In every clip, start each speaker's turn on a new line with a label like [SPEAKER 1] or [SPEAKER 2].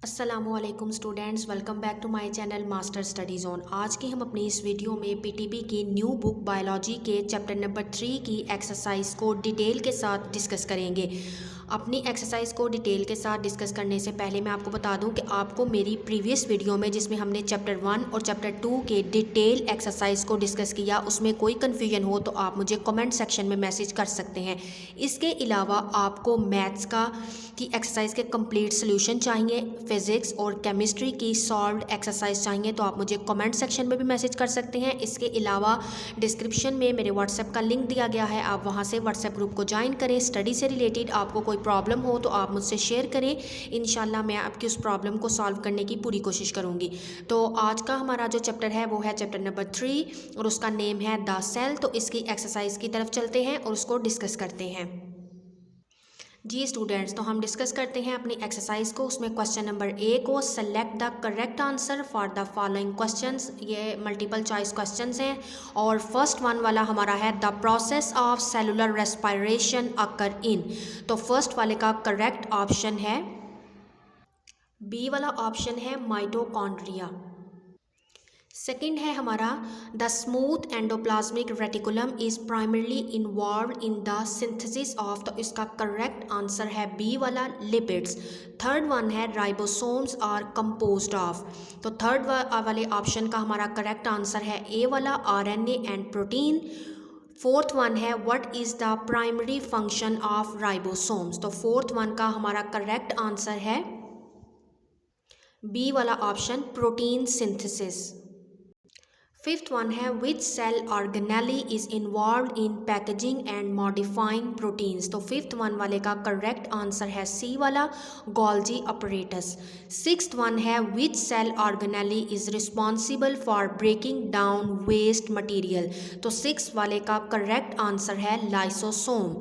[SPEAKER 1] अस्सलामुअलैकुम students, welcome back to my channel master study zone. आज की हम अपनी इस वीडियो में पीटीबी की न्यू बुक बायोलॉजी के चैप्टर नंबर 3 की एक्सरसाइज को डिटेल के साथ डिस्कस करेंगे। अपनी एक्सरसाइज को डिटेल के साथ डिस्कस करने से पहले मैं आपको बता दूं कि आपको मेरी प्रीवियस वीडियो में जिसमें हमने चैप्टर 1 और चैप्टर 2 के डिटेल एक्सरसाइज को डिस्कस किया, उसमें कोई कन्फ्यूजन हो तो आप मुझे कमेंट सेक्शन में मैसेज कर सकते हैं। इसके अलावा आपको मैथ्स की एक्सरसाइज के कंप्लीट सोल्यूशन चाहिए, फिज़िक्स और केमिस्ट्री की सॉल्व्ड एक्सरसाइज चाहिए तो आप मुझे कमेंट सेक्शन में भी मैसेज कर सकते हैं। इसके अलावा डिस्क्रिप्शन में मेरे व्हाट्सएप का लिंक दिया गया है, आप वहां से व्हाट्सएप ग्रुप को ज्वाइन करें। स्टडी से रिलेटेड आपको कोई प्रॉब्लम हो तो आप मुझसे शेयर करें, इंशाल्लाह मैं आपकी उस प्रॉब्लम को सॉल्व करने की पूरी कोशिश करूँगी। तो आज का हमारा जो चैप्टर है वो है चैप्टर नंबर 3 और उसका नेम है द सेल। तो इसकी एक्सरसाइज की तरफ चलते हैं और उसको डिस्कस करते हैं। जी स्टूडेंट्स, तो हम डिस्कस करते हैं अपनी एक्सरसाइज को। उसमें क्वेश्चन नंबर 1 को select the correct answer for the following questions. ये मल्टीपल चॉइस क्वेश्चंस हैं और फर्स्ट वन वाला हमारा है the process of cellular respiration occur in. तो फर्स्ट वाले का करेक्ट ऑप्शन है बी वाला ऑप्शन है माइटोकॉन्ड्रिया। सेकेंड है हमारा the smooth endoplasmic reticulum is primarily involve in the synthesis of. तो इसका करेक्ट आंसर है बी वाला लिपिड्स। थर्ड वन है राइबोसोम्स आर कंपोज्ड ऑफ। तो थर्ड वाले ऑप्शन का हमारा करेक्ट आंसर है ए वाला RNA and protein. Fourth one है what is the primary function of ribosomes. तो फोर्थ वन का हमारा करेक्ट आंसर है बी वाला option protein synthesis. Fifth one है which cell organelle is involve in packaging and modifying proteins. तो fifth one वाले का करेक्ट आंसर है सी वाला गोल्जी अपरेटस। सिक्स्थ वन है which cell organelle is responsible for breaking down waste material. तो six वाले का करेक्ट आंसर है लाइसोसोम।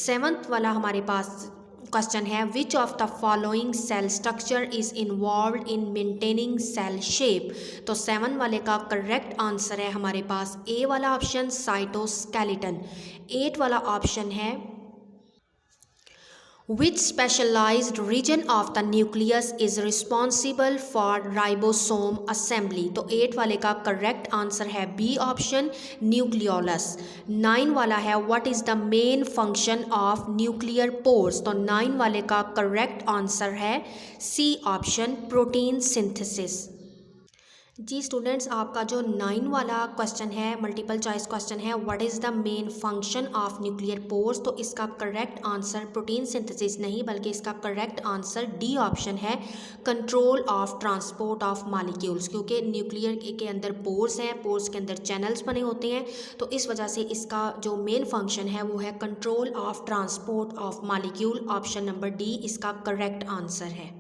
[SPEAKER 1] सेवंथ वाला हमारे पास क्वेश्चन है which of the following cell structure is involve in maintaining cell shape. तो 7 वाले का करेक्ट आंसर है हमारे पास ए वाला ऑप्शन साइटोस्केलेटन। 8 वाला ऑप्शन है Which specialized region of the nucleus is responsible for ribosome assembly। तो 8 वाले का करेक्ट आंसर है बी ऑप्शन न्यूक्लियोलस। 9 वाला है what is the main function of nuclear pores. तो 9 वाले का करेक्ट आंसर है सी ऑप्शन प्रोटीन सिंथेसिस। जी स्टूडेंट्स, आपका जो 9 वाला क्वेश्चन है मल्टीपल चॉइस क्वेश्चन है what is the main function of nuclear pores. तो इसका करेक्ट आंसर प्रोटीन सिंथेसिस नहीं बल्कि इसका करेक्ट आंसर डी ऑप्शन है control of transport of molecules. क्योंकि न्यूक्लियर के अंदर पोर्स हैं, पोर्स के अंदर चैनल्स बने होते हैं, तो इस वजह से इसका जो मेन फंक्शन है वो है control of transport of molecule. Option number D इसका करेक्ट आंसर है।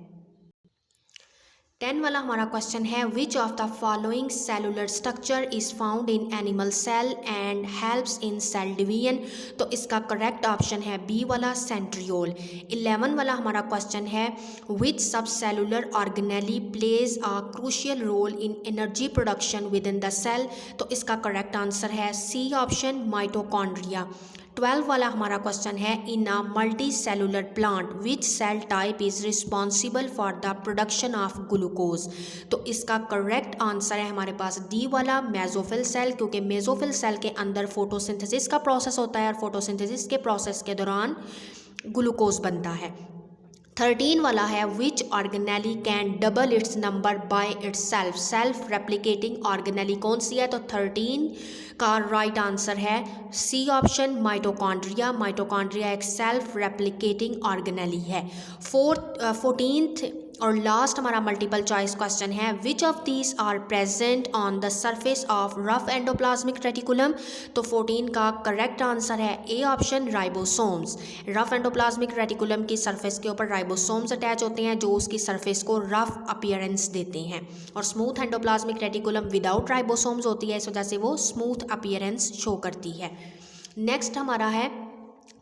[SPEAKER 1] 10 वाला हमारा क्वेश्चन है which of the following cellular structure is found in animal cell and helps in cell division. तो इसका करेक्ट ऑप्शन है बी वाला सेंट्रियोल। 11 वाला हमारा क्वेश्चन है which sub cellular organelle plays a crucial role in energy production within the cell. तो इसका correct answer है सी ऑप्शन माइटोकॉन्ड्रिया। 12 वाला हमारा क्वेश्चन है in a multicellular plant which cell type is responsible for the production of glucose. तो इसका correct answer है हमारे पास डी वाला मेसोफिल सेल। क्योंकि मेसोफिल सेल के अंदर फोटोसिंथेसिस का प्रोसेस होता है और फोटोसिंथेसिस के प्रोसेस के दौरान ग्लूकोज बनता है। 13 वाला है which organelle can double its number by itself. Self replicating organelle कौन सी है। तो 13 का राइट आंसर है सी ऑप्शन माइटोकॉन्ड्रिया। माइटोकॉन्ड्रिया एक सेल्फ रेप्लिकेटिंग ऑर्गेनेली है। 14th और लास्ट हमारा मल्टीपल चॉइस क्वेश्चन है which of these are present on the surface of rough endoplasmic reticulum. तो 14 का करेक्ट आंसर है A option ribosomes. Rough endoplasmic reticulum की surface के ऊपर राइबोसोम्स अटैच होते हैं जो उसकी सरफेस को रफ अपीयरेंस देते हैं, और smooth endoplasmic reticulum without ribosomes होती है, इस वजह से वो स्मूथ अपीयरेंस शो करती है। नेक्स्ट हमारा है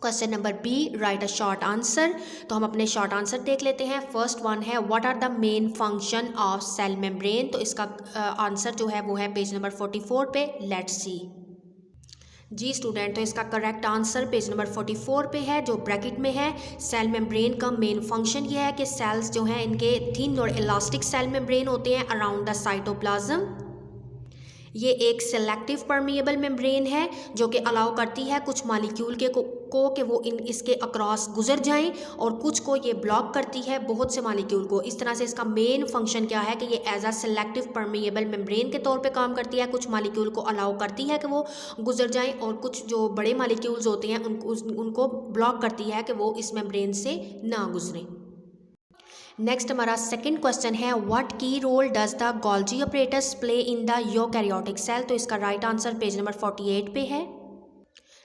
[SPEAKER 1] question number B right a short answer. तो हम अपने शॉर्ट आंसर देख लेते हैं। फर्स्ट वन है what are the main function of cell membrane. तो इसका आंसर जो है वो है पेज नंबर 44 पे। Let's see. जी स्टूडेंट, तो इसका करेक्ट आंसर पेज नंबर 44 पे है, जो ब्रैकेट में है। सेल मेम्ब्रेन का मेन फंक्शन ये है कि सेल्स जो हैं इनके थिन और इलास्टिक सेल मेम्ब्रेन होते हैं अराउंड द साइटोप्लाज्म। ये एक सेलेक्टिव परमिएबल मेम्ब्रेन है जो कि अलाउ करती है कुछ मालिक्यूल को कि वो इसके अक्रॉस गुजर जाएं, और कुछ को ये ब्लॉक करती है, बहुत से मालिक्यूल को। इस तरह से इसका मेन फंक्शन क्या है कि ये as a selective permeable membrane के तौर पे काम करती है। कुछ मालिक्यूल को अलाउ करती है कि वो गुजर जाएं, और कुछ जो बड़े मालिक्यूल्स होते हैं उनको ब्लॉक करती है कि वो इस मेम्ब्रेन से ना गुजरें। नेक्स्ट हमारा सेकंड क्वेश्चन है, व्हाट की role does the Golgi apparatus play in the eukaryotic cell. तो इसका राइट आंसर पेज नंबर 48 पे है।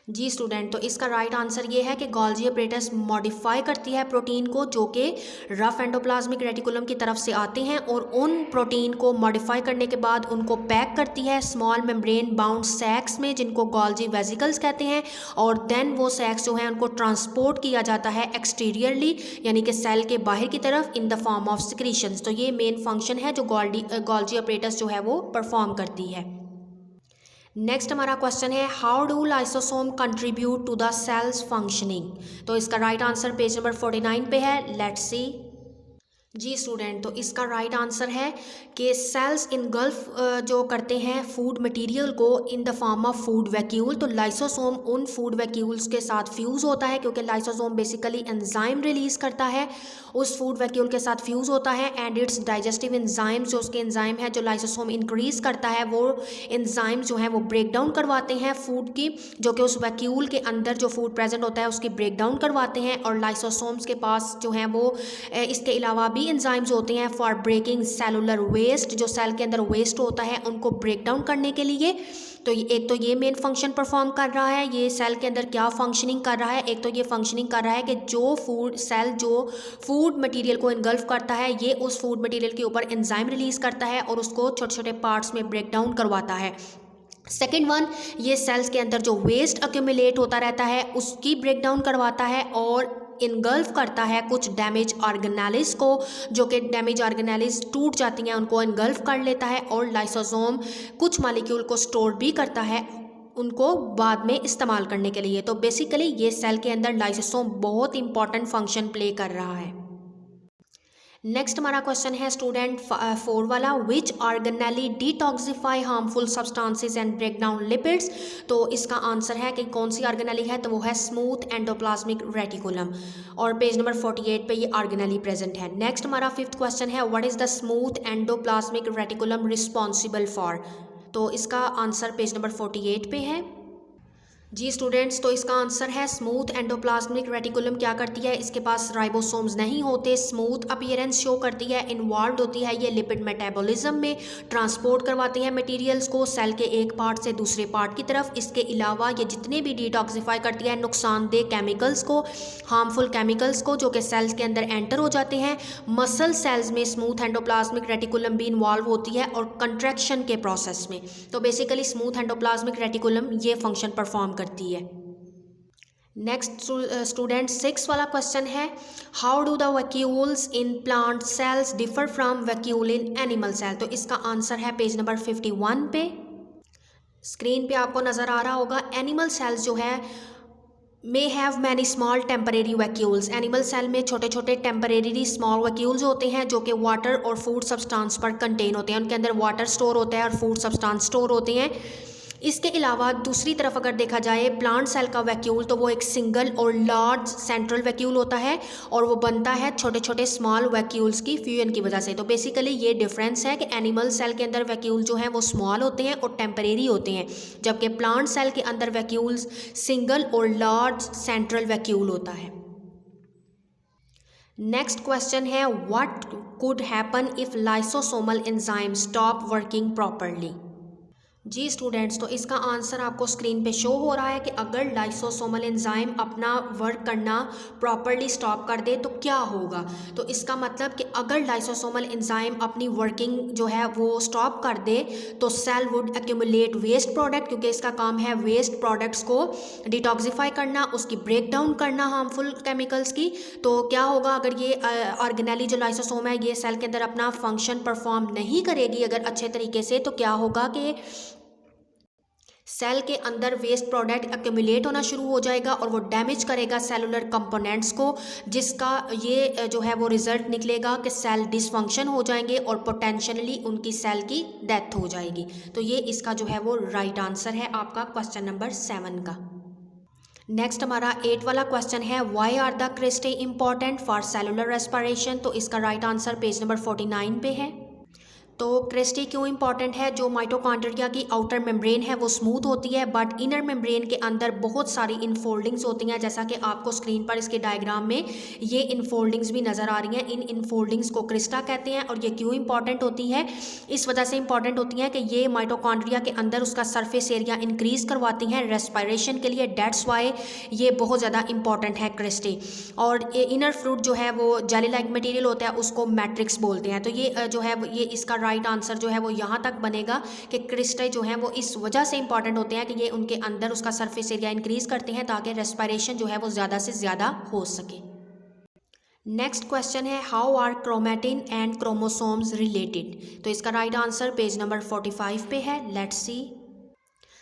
[SPEAKER 1] जी स्टूडेंट, तो इसका राइट आंसर ये है कि गोल्जी अपरेटस मॉडिफाई करती है प्रोटीन को जो कि रफ एंडोप्लाज्मिक रेटिकुलम की तरफ से आते हैं, और उन प्रोटीन को मॉडिफाई करने के बाद उनको पैक करती है स्मॉल मेम्ब्रेन बाउंड सैक्स में, जिनको गोल्जी वेसिकल्स कहते हैं। और देन वो सैक्स जो हैं उनको ट्रांसपोर्ट किया जाता है एक्सटीरियरली, यानी कि सेल के बाहर की तरफ, in the form of secretions. तो ये मेन फंक्शन है जो गोल्जी अपरेटस जो है वो परफॉर्म करती है। नेक्स्ट हमारा क्वेश्चन है, how do lysosome contribute to the cell's functioning. तो इसका राइट आंसर पेज नंबर 49 पे है। Let's see. जी स्टूडेंट, तो इसका राइट आंसर है कि सेल्स इनगल्फ जो करते हैं फूड मटेरियल को in the form of food vacuole. तो लाइसोसोम उन फूड वैक्यूल्स के साथ फ्यूज़ होता है, क्योंकि लाइसोसोम बेसिकली एंजाइम रिलीज़ करता है, उस फूड वैक्यूल के साथ फ्यूज़ होता है। एंड इट्स डाइजेस्टिव एंजाइम्स, जो उसके एंजाइम है जो लाइसोसोम इंक्रीज़ करता है, वो एंजाइम जो है वो ब्रेक डाउन करवाते हैं फूड की, जो कि उस वैक्यूल के अंदर जो फूड प्रेजेंट होता है उसकी ब्रेक डाउन करवाते हैं। और लाइसोसोम्स के पास जो है वो इसके अलावा भी एंजाइम्स होते हैं फॉर ब्रेकिंग सेलुलर वेस्ट, जो सेल के अंदर वेस्ट होता है उनको ब्रेक डाउन करने के लिए। तो एक तो ये मेन फंक्शन परफॉर्म कर रहा है, ये सेल के अंदर क्या फंक्शनिंग कर रहा है। एक तो ये फंक्शनिंग कर रहा है कि जो फूड मटेरियल को इनगल्फ करता है, ये उस फूड मटेरियल के ऊपर एंजाइम रिलीज करता है और उसको छोटे छोटे पार्ट्स में ब्रेक डाउन करवाता है। सेकेंड वन, ये सेल्स के अंदर जो वेस्ट अक्यूमुलेट होता रहता है उसकी ब्रेक डाउन करवाता है, और इनगल्फ करता है कुछ डैमेज ऑर्गेनेलिस को, जो कि डैमेज ऑर्गेनेलिस टूट जाती हैं उनको इनगल्फ कर लेता है। और लाइसोसोम कुछ मॉलिक्यूल को स्टोर भी करता है उनको बाद में इस्तेमाल करने के लिए। तो बेसिकली ये सेल के अंदर लाइसोसोम बहुत इंपॉर्टेंट फंक्शन प्ले कर रहा है। नेक्स्ट हमारा क्वेश्चन है स्टूडेंट 4 वाला, which organelle detoxify harmful substances and break down lipids. तो इसका आंसर है कि कौन सी ऑर्गेनेली है, तो वो है स्मूथ एंडोप्लाज्मिक रेटिकुलम, और पेज नंबर 48 पे ये ऑर्गेनेली प्रेजेंट है। नेक्स्ट हमारा 5th क्वेश्चन है, what is the smooth endoplasmic reticulum responsible for. तो इसका आंसर पेज नंबर 48 पे है। जी स्टूडेंट्स, तो इसका आंसर है स्मूथ एंडोप्लाज्मिक रेटिकुलम क्या करती है, इसके पास राइबोसोम्स नहीं होते, स्मूथ अपीयरेंस शो करती है, इन्वॉल्व होती है ये लिपिड मेटाबॉलिज्म में, ट्रांसपोर्ट करवाती है मटेरियल्स को सेल के एक पार्ट से दूसरे पार्ट की तरफ। इसके अलावा ये जितने भी डिटॉक्सिफाई करती है नुकसानदेह केमिकल्स को, हार्मफुल केमिकल्स को, जो कि सेल्स के अंदर एंटर हो जाते हैं। मसल सेल्स में स्मूथ एंडोप्लाज्मिक रेटिकुलम भी इन्वॉल्व होती है और कंट्रैक्शन के प्रोसेस में। तो बेसिकली स्मूथ एंडोप्लाज्मिक रेटिकुलम ये फंक्शन परफॉर्म करती है। नेक्स्ट स्टूडेंट 6 वाला क्वेश्चन है, how do the vacuoles in plant cells differ from vacuole in animal cell. तो इसका आंसर है पेज नंबर 51 पे। स्क्रीन पे आपको नज़र आ रहा होगा, एनिमल सेल्स जो है may have many small temporary vacuoles. Animal cell में छोटे छोटे टेम्परेरी स्मॉल वैक्यूल्स होते हैं जो कि वाटर और फूड सब्सटेंस पर कंटेन होते हैं, उनके अंदर वाटर स्टोर होता है और फूड सब्सटेंस स्टोर होते हैं। इसके अलावा दूसरी तरफ अगर देखा जाए प्लांट सेल का वैक्यूल, तो वो एक सिंगल और लार्ज सेंट्रल वैक्यूल होता है, और वो बनता है छोटे छोटे स्मॉल वैक्यूल्स की फ्यूजन की वजह से। तो बेसिकली ये डिफरेंस है कि एनिमल सेल के अंदर वैक्यूल जो हैं वो स्मॉल होते हैं और टेम्परेरी होते हैं, जबकि प्लांट सेल के अंदर वैक्यूल्स सिंगल और लार्ज सेंट्रल वैक्यूल होता है। नेक्स्ट क्वेश्चन है, what could happen if lysosomal enzyme stop working properly. जी स्टूडेंट्स, तो इसका आंसर आपको स्क्रीन पे शो हो रहा है कि अगर लाइसोसोमल एंजाइम अपना वर्क करना प्रॉपरली स्टॉप कर दे तो क्या होगा। तो इसका मतलब कि अगर लाइसोसोमल एंजाइम अपनी वर्किंग जो है वो स्टॉप कर दे तो cell would accumulate waste product, क्योंकि इसका काम है वेस्ट प्रोडक्ट्स को डिटॉक्सिफाई करना, उसकी ब्रेक डाउन करना हार्मफुल केमिकल्स की। तो क्या होगा अगर ये ऑर्गेनेली जो लाइसोसोम है ये सेल के अंदर अपना फंक्शन परफॉर्म नहीं करेगी अगर अच्छे तरीके से, तो क्या होगा कि सेल के अंदर वेस्ट प्रोडक्ट एक्यूमुलेट होना शुरू हो जाएगा और वो डैमेज करेगा सेलुलर कंपोनेंट्स को, जिसका ये जो है वो रिजल्ट निकलेगा कि सेल डिसफंक्शन हो जाएंगे और पोटेंशियली उनकी सेल की डेथ हो जाएगी। तो ये इसका जो है वो राइट आंसर है आपका क्वेश्चन नंबर 7 का। नेक्स्ट हमारा 8 वाला क्वेश्चन है, why are the cristae important for cellular respiration. तो इसका राइट आंसर पेज नंबर 49 पे है। तो क्रिस्टे क्यों इंपॉर्टेंट है? जो माइटोकॉन्ड्रिया की आउटर मेम्ब्रेन है वो स्मूथ होती है, बट इनर मेम्ब्रेन के अंदर बहुत सारी इनफोल्डिंग्स होती हैं, जैसा कि आपको स्क्रीन पर इसके डायग्राम में ये इनफोल्डिंग्स भी नज़र आ रही हैं। इन इनफोल्डिंग्स को क्रिस्टा कहते हैं। और ये क्यों इंपॉर्टेंट होती है? इस वजह से इंपॉर्टेंट होती हैं कि ये माइटोकॉन्ड्रिया के अंदर उसका सरफेस एरिया इंक्रीज़ करवाती हैं रेस्पिरेशन के लिए। डेट्स वाई ये बहुत ज़्यादा इंपॉर्टेंट है क्रिस्टे। और इनर फ्रूट जो है वो जेली लाइक मटीरियल होता है, उसको मैट्रिक्स बोलते हैं। तो ये जो है ये इसका राइट आंसर जो है वो यहाँ तक बनेगा कि क्रिस्टल जो है वो इस वजह से इंपॉर्टेंट होते हैं कि ये उनके अंदर उसका सरफेस एरिया इंक्रीज करते हैं ताकि रेस्पिरेशन जो है वो ज़्यादा से ज़्यादा हो सके। नेक्स्ट क्वेश्चन है, how are chromatin and chromosomes related. तो इसका राइट आंसर पेज नंबर 45 पे है। Let's see.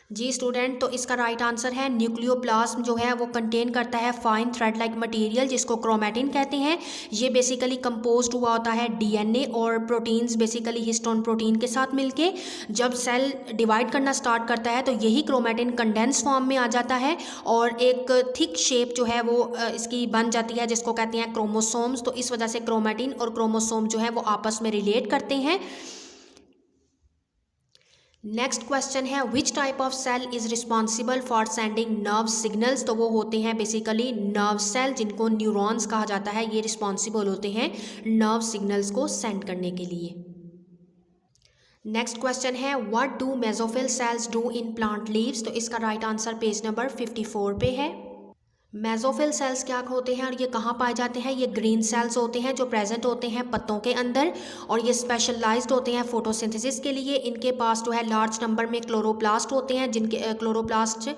[SPEAKER 1] जी स्टूडेंट, तो इसका राइट आंसर है न्यूक्लियोप्लाज्म जो है वो कंटेन करता है फाइन थ्रेड लाइक मटेरियल जिसको क्रोमैटिन कहते हैं। ये बेसिकली कंपोज्ड हुआ होता है डीएनए और प्रोटीन्स, बेसिकली हिस्टोन प्रोटीन के साथ मिलके। जब सेल डिवाइड करना स्टार्ट करता है तो यही क्रोमैटिन कंडेंस फॉर्म में आ जाता है और एक थिक शेप जो है वो इसकी बन जाती है जिसको कहते हैं क्रोमोसोम्स। तो इस वजह से क्रोमैटिन और क्रोमोसोम जो है वो आपस में रिलेट करते हैं। नेक्स्ट क्वेश्चन है, which type of cell is responsible for sending nerve signals. तो वो होते हैं बेसिकली नर्व सेल जिनको न्यूरॉन्स कहा जाता है। ये रिस्पॉन्सिबल होते हैं नर्व सिग्नल्स को सेंड करने के लिए। नेक्स्ट क्वेश्चन है, what do mesophyll cells do in plant leaves. तो इसका राइट आंसर पेज नंबर 54 पे है। मेसोफिल सेल्स क्या होते हैं और ये कहाँ पाए जाते हैं? ये ग्रीन सेल्स होते हैं जो प्रेजेंट होते हैं पत्तों के अंदर और ये स्पेशलाइज्ड होते हैं फोटोसिंथेसिस के लिए। इनके पास जो है लार्ज नंबर में क्लोरोप्लास्ट होते हैं जिनके क्लोरोप्लास्ट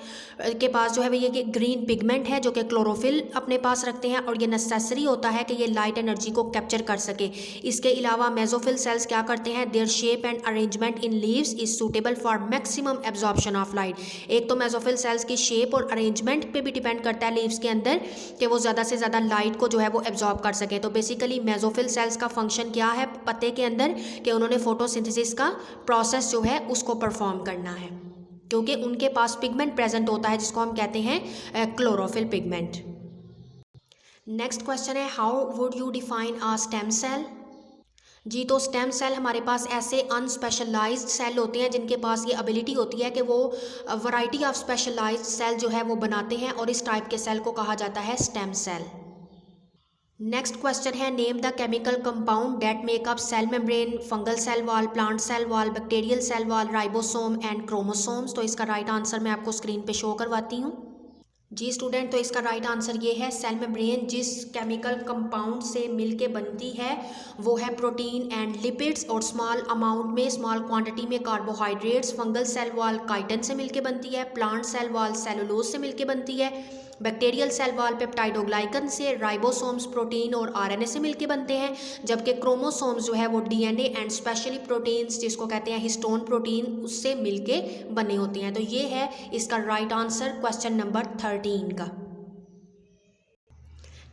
[SPEAKER 1] के पास जो है ये ग्रीन पिगमेंट है जो कि क्लोरोफिल अपने पास रखते हैं और ये नेसेसरी होता है कि ये लाइट एनर्जी को कैप्चर कर सके। इसके अलावा मेसोफिल सेल्स क्या करते हैं? Their shape and arrangement in leaves is suitable for maximum absorption of light. एक तो मेसोफिल सेल्स की शेप और अरेंजमेंट पे भी डिपेंड करता है लीव्स के अंदर कि वो ज़्यादा से ज़्यादा लाइट को जो है वो एब्जॉर्ब कर सके। तो बेसिकली मेसोफिल सेल्स का फंक्शन क्या है पत्ते के अंदर कि उन्होंने फोटोसिंथेसिस का प्रोसेस जो है उसको परफॉर्म करना है, क्योंकि उनके पास पिगमेंट प्रेजेंट होता है जिसको हम कहते हैं क्लोरोफिल पिगमेंट। नेक्स्ट क्वेश्चन है, how would you define a stem cell. जी, तो स्टेम सेल हमारे पास ऐसे अनस्पेशलाइज्ड सेल होते हैं जिनके पास ये एबिलिटी होती है कि वो वैरायटी ऑफ स्पेशलाइज्ड सेल जो है वो बनाते हैं और इस टाइप के सेल को कहा जाता है स्टेम सेल। नेक्स्ट क्वेश्चन है, name the chemical compound that make up cell membrane, fungal cell wall, plant cell wall, bacterial cell wall, ribosome and chromosomes. तो इसका राइट आंसर मैं आपको स्क्रीन पे शो करवाती हूँ। जी स्टूडेंट, तो इसका राइट आंसर ये है सेल मेम्ब्रेन जिस केमिकल कंपाउंड से मिलके बनती है वो है प्रोटीन एंड लिपिड्स और स्मॉल अमाउंट में, स्मॉल क्वांटिटी में carbohydrates. Fungal cell wall chitin से मिलके बनती है, प्लांट सेल वॉल सेलुलोज से मिलके बनती है, बैक्टीरियल सेल वॉल पेप्टाइडोग्लाइकन से, राइबोसोम्स प्रोटीन और आरएनए से मिलके बनते हैं, जबकि क्रोमोसोम्स जो है वो डीएनए एंड स्पेशली प्रोटीन्स जिसको कहते हैं हिस्टोन प्रोटीन उससे मिलके बने होते हैं। तो ये है इसका राइट आंसर क्वेश्चन नंबर 13 का।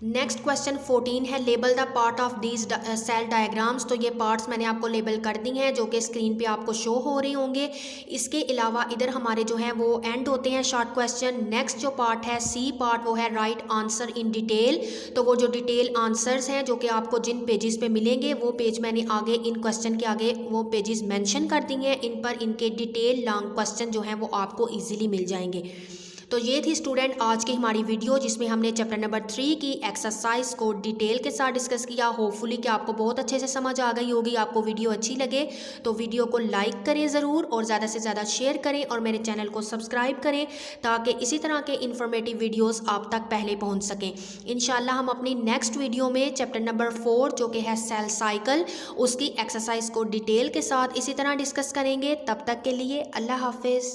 [SPEAKER 1] नेक्स्ट क्वेश्चन 14 है, label the part of these cell diagrams. तो ये पार्ट्स मैंने आपको लेबल कर दी हैं जो कि स्क्रीन पे आपको शो हो रहे होंगे। इसके अलावा इधर हमारे जो हैं वो एंड होते हैं शॉर्ट क्वेश्चन। नेक्स्ट जो पार्ट है सी पार्ट वो है राइट आंसर इन डिटेल। तो वो जो डिटेल आंसर्स हैं जो कि आपको जिन पेजेस पे मिलेंगे वो पेज मैंने आगे इन क्वेश्चन के आगे वो पेजेस मेंशन कर दी हैं। इन पर इनके डिटेल लॉन्ग क्वेश्चन जो हैं वो आपको ईजिली मिल जाएंगे। तो ये थी स्टूडेंट आज की हमारी वीडियो जिसमें हमने चैप्टर नंबर 3 की एक्सरसाइज को डिटेल के साथ डिस्कस किया। होपफुली कि आपको बहुत अच्छे से समझ आ गई होगी। आपको वीडियो अच्छी लगे तो वीडियो को लाइक करें ज़रूर और ज़्यादा से ज़्यादा शेयर करें और मेरे चैनल को सब्सक्राइब करें ताकि इसी तरह के इन्फॉर्मेटिव वीडियोज़ आप तक पहले पहुँच सकें। इंशाल्लाह हम अपनी नेक्स्ट वीडियो में चैप्टर नंबर 4 जो कि है सेल साइकिल उसकी एक्सरसाइज को डिटेल के साथ इसी तरह डिस्कस करेंगे। तब तक के लिए अल्लाह हाफिज़।